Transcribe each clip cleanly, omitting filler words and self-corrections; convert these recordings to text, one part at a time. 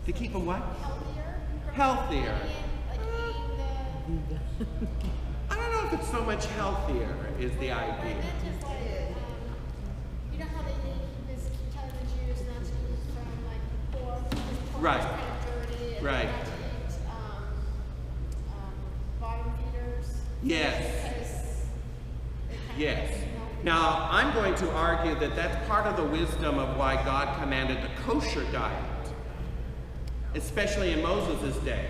To keep them what? Healthier. Healthier. Like eating I don't know if it's so much healthier is the idea. and then just like, you know how they tell the Jews not to eat from like pork, because pork Right. is kind of dirty, and Right. not to eat bottom feeders. Yes. Because it kind of Yes. makes them healthy. Now, I'm going to argue that that's part of the wisdom of why God commanded the kosher diet, especially in Moses' day.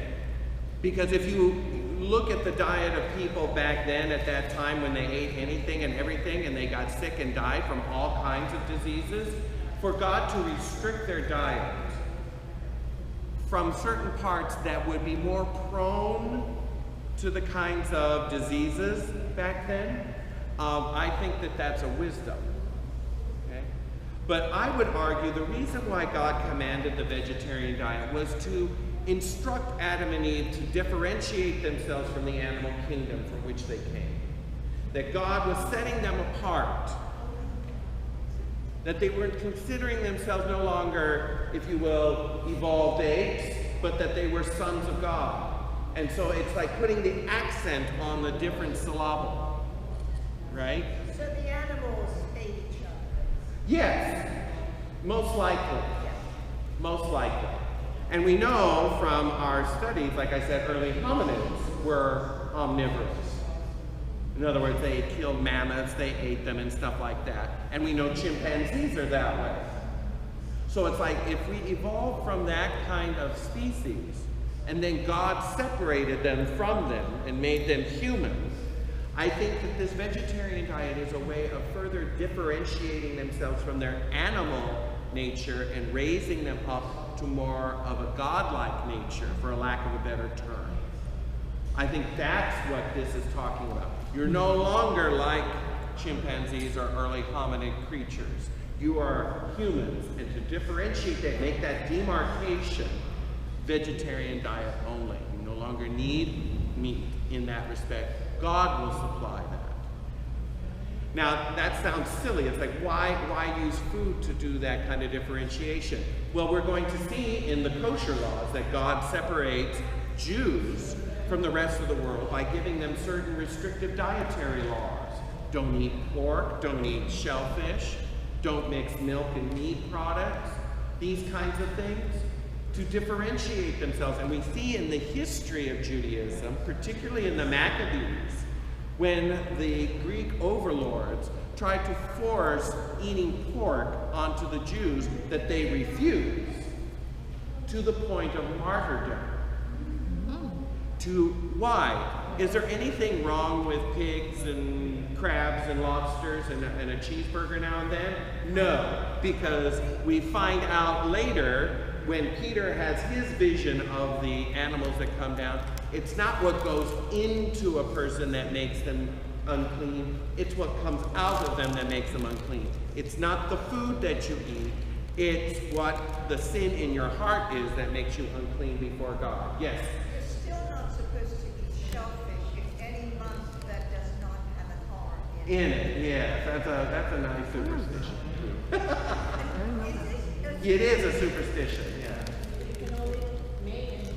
Because if you look at the diet of people back then at that time when they ate anything and everything and they got sick and died from all kinds of diseases, for God to restrict their diet from certain parts that would be more prone to the kinds of diseases back then, I think that that's a wisdom. Okay? But I would argue the reason why God commanded the vegetarian diet was to instruct Adam and Eve to differentiate themselves from the animal kingdom from which they came. That God was setting them apart. That they weren't considering themselves no longer, if you will, evolved apes, but that they were sons of God. And so it's like putting the accent on the different syllable, right? So the animals ate each other? Yes, most likely. Most likely. And we know from our studies, like I said, early hominids were omnivorous. In other words, they killed mammoths, they ate them and stuff like that. And we know chimpanzees are that way. So it's like if we evolved from that kind of species, and then God separated them from them and made them humans, I think that this vegetarian diet is a way of further differentiating themselves from their animal nature and raising them up to more of a godlike nature, for a lack of a better term. I think that's what this is talking about. You're no longer like chimpanzees or early hominid creatures. You are humans, and to differentiate that, make that demarcation, vegetarian diet only. You no longer need meat in that respect. God will supply that. Now, that sounds silly. It's like, why use food to do that kind of differentiation? Well, we're going to see in the kosher laws that God separates Jews from the rest of the world by giving them certain restrictive dietary laws. Don't eat pork, don't eat shellfish, don't mix milk and meat products, these kinds of things, to differentiate themselves. And we see in the history of Judaism, particularly in the Maccabees, when the Greek overlords tried to force eating pork onto the Jews, that they refused, to the point of martyrdom. To why? Is there anything wrong with pigs and crabs and lobsters and a cheeseburger now and then? No, because we find out later when Peter has his vision of the animals that come down, it's not what goes into a person that makes them unclean, it's what comes out of them that makes them unclean. It's not the food that you eat, it's what the sin in your heart is that makes you unclean before God. Yes? You're still not supposed to eat shellfish in any month that does not have an R in it. In it, yes. That's a nice superstition. Is it? It is a superstition, yeah. You can only May and June.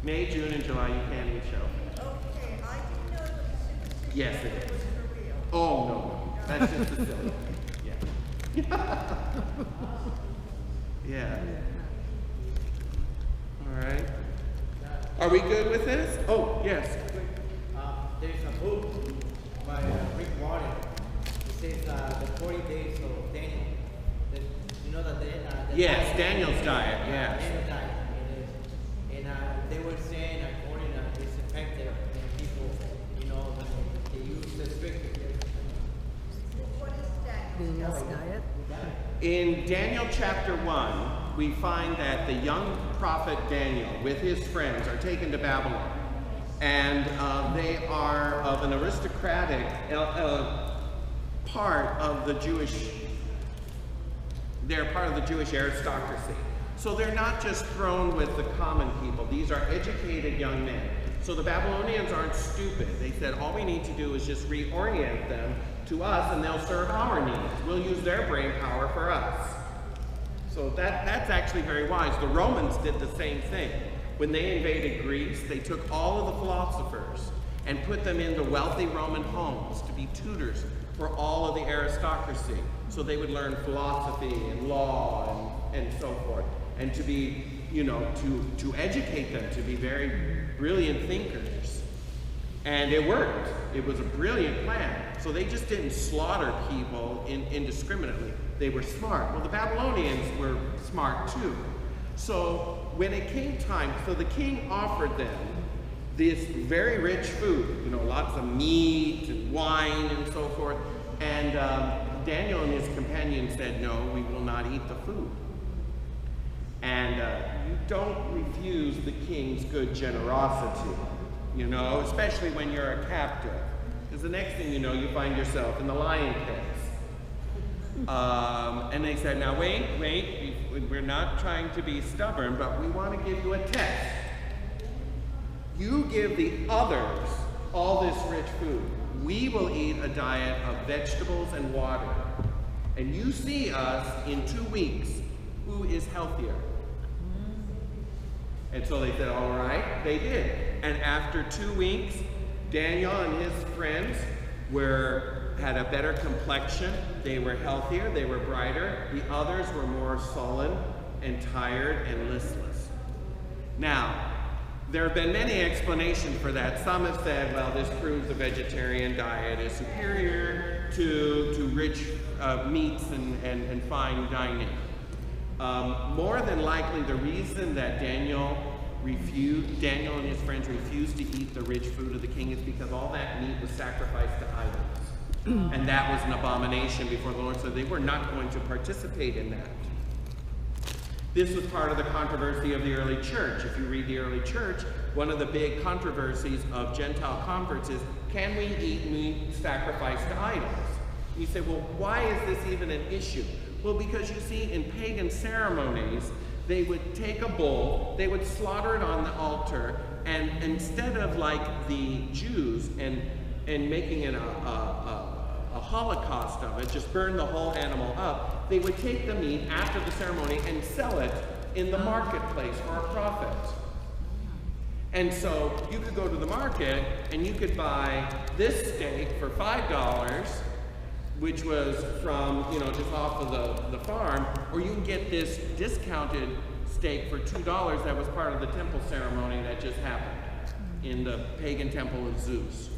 May, June, and July, you can't eat shellfish. Okay, I didn't know that the superstition Yes, it is. was for real. Oh, no. That's just a silly. Yeah. Yeah. All right. Are we good with this? Oh, yes. There's a book by Rick Warren. It says the 40 days of Daniel. You know that Yes, Daniel's diet, yes. Daniel's diet. And they were saying according to it's effective and people, you know, they use the strict. What is Daniel's diet? In Daniel chapter 1, we find that the young prophet Daniel with his friends are taken to Babylon. And they are of an aristocratic part of the Jewish, they're part of the Jewish aristocracy. So they're not just thrown with the common people. These are educated young men. So the Babylonians aren't stupid. They said, all we need to do is just reorient them to us and they'll serve our needs. We'll use their brain power for us. So that's actually very wise. The Romans did the same thing. When they invaded Greece, they took all of the philosophers and put them in the wealthy Roman homes to be tutors for all of the aristocracy. So they would learn philosophy and law and so forth. And to be, you know, to educate them to be very brilliant thinkers. And it worked. It was a brilliant plan. So they just didn't slaughter people indiscriminately. They were smart. Well, the Babylonians were smart too. So when it came time, so the king offered them this very rich food, you know, lots of meat and wine and so forth. And Daniel and his companions said, no, we will not eat the food. And you don't refuse the king's good generosity, you know, especially when you're a captive. Because the next thing you know, you find yourself in the lion pits. And they said, now wait, we're not trying to be stubborn, but we want to give you a test. You give the others all this rich food. We will eat a diet of vegetables and water. And you see us in 2 weeks, who is healthier? And so they said, all right, they did. And after 2 weeks, Daniel and his friends had a better complexion. They were healthier, they were brighter. The others were more sullen and tired and listless. Now, there have been many explanations for that. Some have said, well, this proves the vegetarian diet is superior to rich meats and fine dining. More than likely, the reason that Daniel and his friends refused to eat the rich food of the king is because all that meat was sacrificed to idols. And that was an abomination before the Lord, so they were not going to participate in that. This was part of the controversy of the early church. If you read the early church, one of the big controversies of Gentile converts is, can we eat meat sacrificed to idols? And you say, well, why is this even an issue? Well, because you see, in pagan ceremonies, they would take a bull, they would slaughter it on the altar, and instead of like the Jews and making it a holocaust of it, just burn the whole animal up, they would take the meat after the ceremony and sell it in the marketplace for a profit. And so you could go to the market and you could buy this steak for $5, which was from, you know, just off of the farm, or you can get this discounted steak for $2 that was part of the temple ceremony that just happened in the pagan temple of Zeus.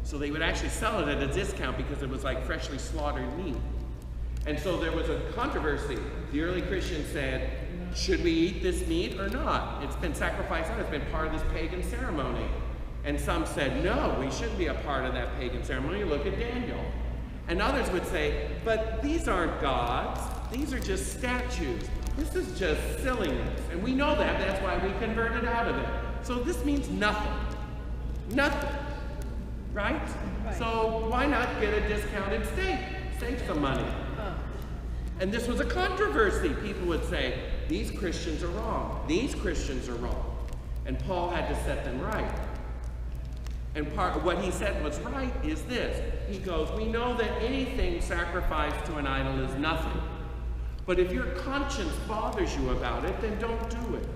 So they would actually sell it at a discount because it was like freshly slaughtered meat. And so there was a controversy. The early Christians said, should we eat this meat or not? It's been sacrificed on, it's been part of this pagan ceremony. And some said, no, we shouldn't be a part of that pagan ceremony. Look at Daniel. And others would say, but these aren't gods. These are just statues. This is just silliness. And we know that. That's why we converted out of it. So this means nothing. Nothing. Right? So why not get a discounted steak? Save some money. And this was a controversy. People would say, these Christians are wrong. These Christians are wrong. And Paul had to set them right. And part of what he said was right is this. He goes, we know that anything sacrificed to an idol is nothing. But if your conscience bothers you about it, then don't do it.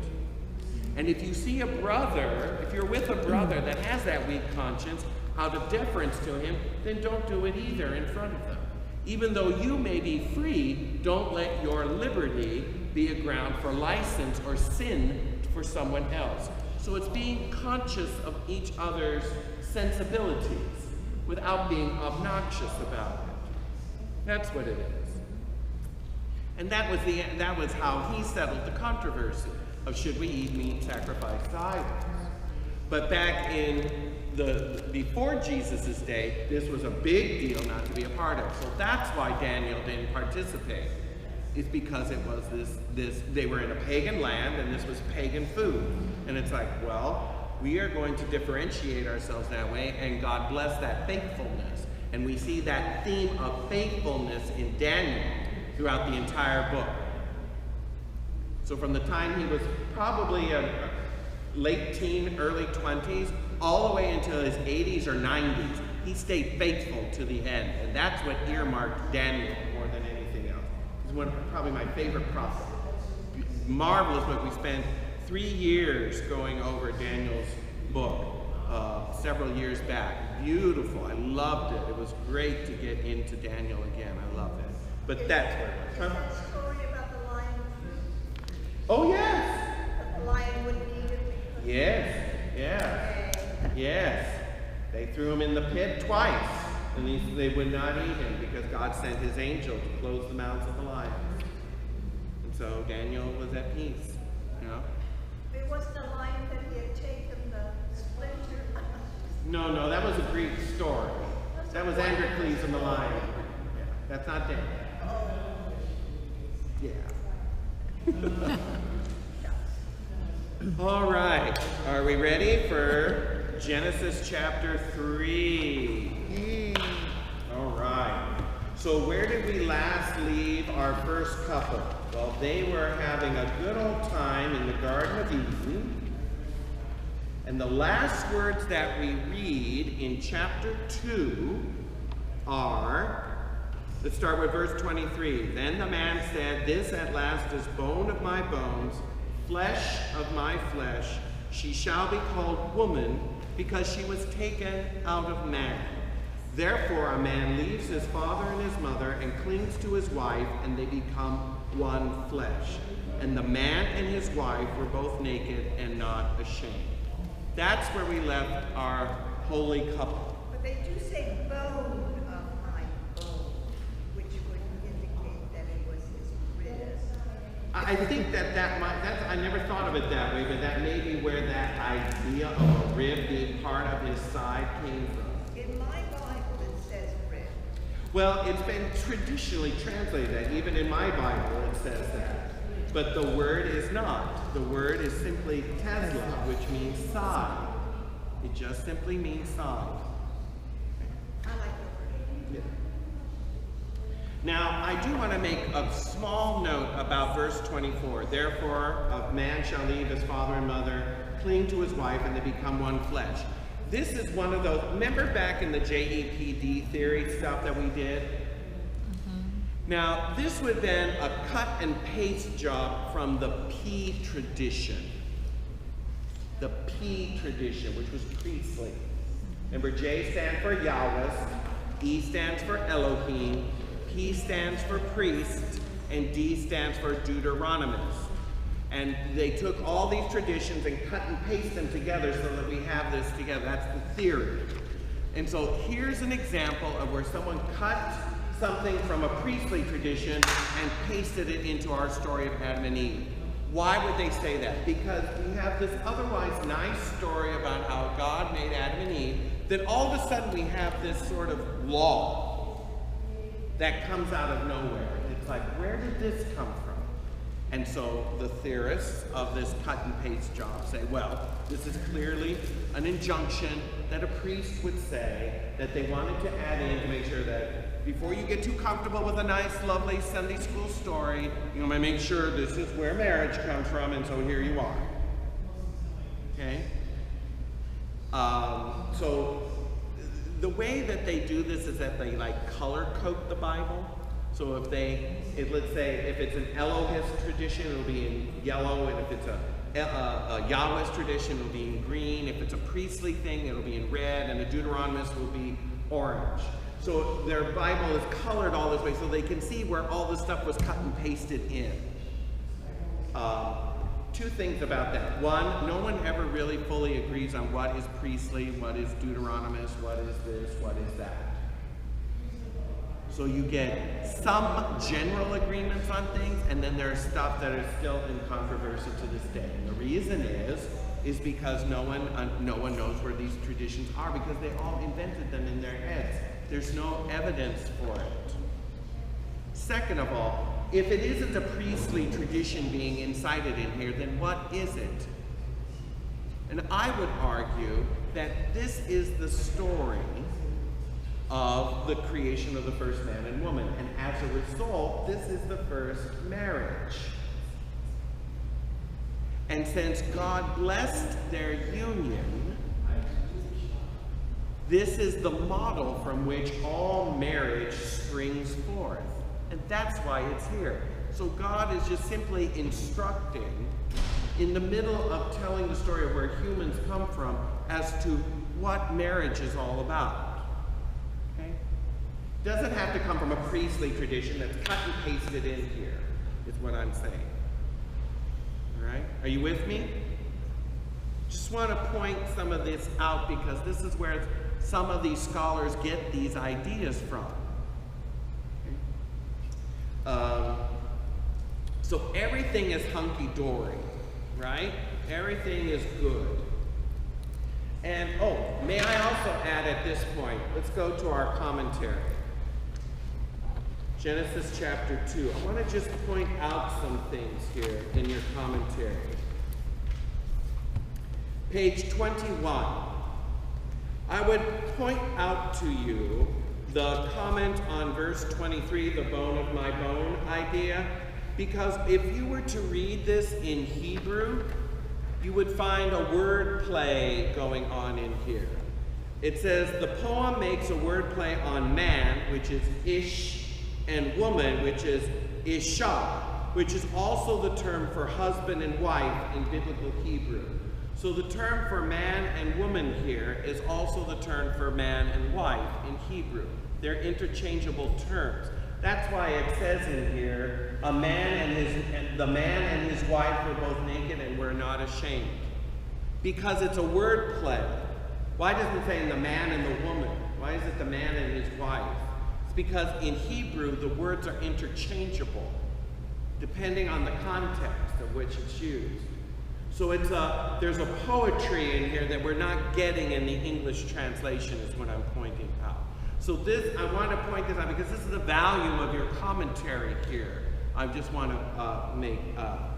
And if you see a brother, if you're with a brother that has that weak conscience, out of deference to him, then don't do it either in front of them. Even though you may be free, don't let your liberty be a ground for license or sin for someone else. So it's being conscious of each other's sensibilities without being obnoxious about it. That's what it is. And that was how he settled the controversy of should we eat meat sacrificed to idols. But back in before Jesus' day, this was a big deal not to be a part of. So that's why Daniel didn't participate. It's because it was they were in a pagan land and this was pagan food. And it's like, well, we are going to differentiate ourselves that way, and God bless that faithfulness. And we see that theme of faithfulness in Daniel throughout the entire book. So from the time he was probably a late teen, early 20s, all the way until his 80s or 90s, he stayed faithful to the end. And that's what earmarked Daniel more than anything else. probably my favorite prophet. Marvelous book. We spent 3 years going over Daniel's book several years back. Beautiful. I loved it. It was great to get into Daniel again. I loved it. But that's where it was. Is that story about the lion fruit? Oh, yes. That the lion wouldn't eat it because... Yes. Yes. They threw him in the pit twice, and they would not eat him because God sent his angel to close the mouths of the lions. And so Daniel was at peace, you know. It wasn't a lion that he had taken the splinter. No, that was a Greek story. That was Androcles and the lion. Yeah, that's not Daniel. Yeah. All right. Are we ready for Genesis chapter 3? All right. So where did we last leave our first couple? Well, they were having a good old time in the Garden of Eden. And the last words that we read in chapter 2 are, let's start with verse 23. Then the man said, "This at last is bone of my bones, flesh of my flesh. She shall be called woman, because she was taken out of man. Therefore a man leaves his father and his mother and clings to his wife, and they become one flesh. And the man and his wife were both naked and not ashamed." That's where we left our holy couple. But they do say bone of my bone, which would indicate that it was his rib. I think I never thought of it that way, but that may be where that idea of a rib being part of his side came from. In my Bible it says rib. Well, it's been traditionally translated that. Even in my Bible it says that. But the word is not. The word is simply Tesla, which means side. It just simply means side. I like the word. Yeah. Now, I do want to make a small note about verse 24. Therefore, a man shall leave his father and mother, cling to his wife, and they become one flesh. This is one of those, remember back in the JEPD theory stuff that we did? Now, this would have been a cut and paste job from the P tradition. The P tradition, which was priestly. Remember, J stands for Yahweh, E stands for Elohim, P stands for priest, and D stands for Deuteronomist. And they took all these traditions and cut and paste them together so that we have this together. That's the theory. And so here's an example of where someone cut something from a priestly tradition and pasted it into our story of Adam and Eve. Why would they say that? Because we have this otherwise nice story about how God made Adam and Eve, then all of a sudden we have this sort of law that comes out of nowhere. It's like, where did this come from? And so the theorists of this cut and paste job say, well, this is clearly an injunction that a priest would say that they wanted to add in to make sure that before you get too comfortable with a nice, lovely Sunday school story, you want to make sure this is where marriage comes from, and so here you are. Okay? So the way that they do this is that they like color code the Bible. So let's say if it's an Elohist tradition, it'll be in yellow, and if it's a Yahweh's tradition, it'll be in green. If it's a priestly thing, it'll be in red, and a Deuteronomist will be orange. So their Bible is colored all this way so they can see where all this stuff was cut and pasted in. Two things about that. One, no one ever really fully agrees on what is priestly, what is Deuteronomist, what is this, what is that. So you get some general agreements on things, and then there's stuff that is still in controversy to this day. And the reason is because no one knows where these traditions are, because they all invented them in their heads. There's no evidence for it. Second of all, if it isn't a priestly tradition being incited in here, then what is it? And I would argue that this is the story of the creation of the first man and woman. And as a result, this is the first marriage. And since God blessed their union, this is the model from which all marriage springs forth. And that's why it's here. So God is just simply instructing in the middle of telling the story of where humans come from as to what marriage is all about. Okay? Doesn't have to come from a priestly tradition that's cut and pasted in here, is what I'm saying. All right? Are you with me? Just want to point some of this out because this is where some of these scholars get these ideas from. Okay? So everything is hunky-dory, right? Everything is good. And, oh, may I also add at this point, let's go to our commentary. Genesis chapter 2. I want to just point out some things here in your commentary. Page 21. I would point out to you the comment on verse 23, the bone of my bone idea, because if you were to read this in Hebrew, you would find a word play going on in here. It says the poem makes a word play on man, which is ish, and woman, which is isha, which is also the term for husband and wife in biblical Hebrew. So the term for man and woman here is also the term for man and wife in Hebrew. They're interchangeable terms. That's why it says in here, the man and his wife were both naked and were not ashamed. Because it's a word play. Why doesn't it say the man and the woman? Why is it the man and his wife? It's because in Hebrew, the words are interchangeable, depending on the context of which it's used. So there's a poetry in here that we're not getting in the English translation is what I'm pointing out. So I want to point this out because this is the value of your commentary here. I just want to make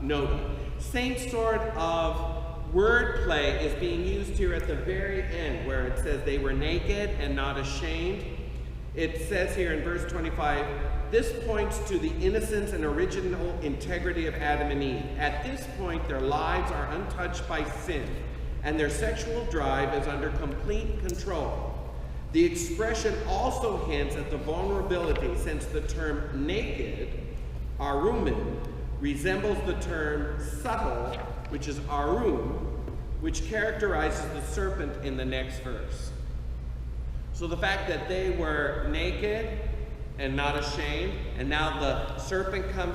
note of it. Same sort of wordplay is being used here at the very end where it says they were naked and not ashamed. It says here in verse 25, this points to the innocence and original integrity of Adam and Eve. At this point, their lives are untouched by sin, and their sexual drive is under complete control. The expression also hints at the vulnerability, since the term naked, arumin, resembles the term subtle, which is arum, which characterizes the serpent in the next verse. So the fact that they were naked and not ashamed, and now the serpent comes